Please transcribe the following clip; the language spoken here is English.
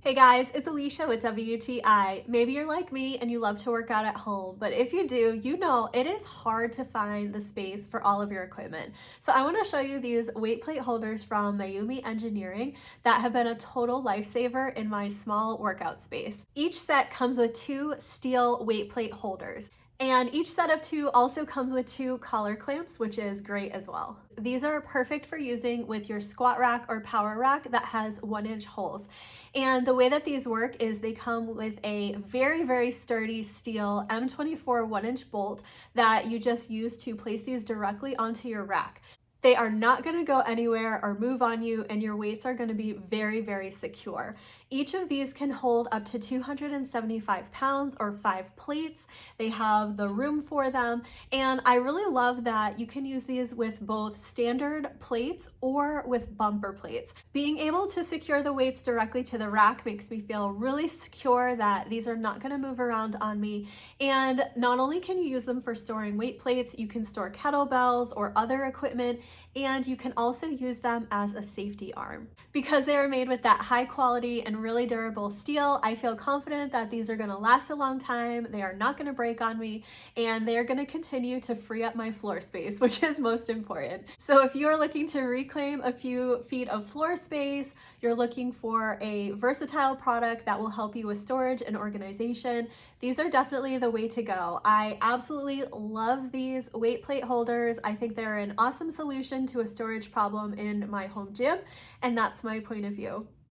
Hey guys, it's Alicia with WTI. Maybe you're like me and you love to work out at home, but if you do, you know it is hard to find the space for all of your equipment. So I want to show you these weight plate holders from MAUMI Engineering that have been a total lifesaver in my small workout space. Each set comes with two steel weight plate holders. And each set of two also comes with two collar clamps, which is great as well. These are perfect for using with your squat rack or power rack that has 1-inch holes. And the way that these work is they come with a very sturdy steel M24 1-inch bolt that you just use to place these directly onto your rack. They are not going to go anywhere or move on you, and your weights are going to be very secure. Each of these can hold up to 275 pounds or 5 plates. They have the room for them, and I really love that you can use these with both standard plates or with bumper plates. Being able to secure the weights directly to the rack makes me feel really secure that these are not going to move around on me. And not only can you use them for storing weight plates, you can store kettlebells or other equipment, and you can also use them as a safety arm. Because they are made with that high quality and really durable steel, I feel confident that these are going to last a long time, they are not going to break on me, and they are going to continue to free up my floor space, which is most important. So if you are looking to reclaim a few feet of floor space, you're looking for a versatile product that will help you with storage and organization, these are definitely the way to go. I absolutely love these weight plate holders. I think they're an awesome solution to a storage problem in my home gym, and that's my point of view.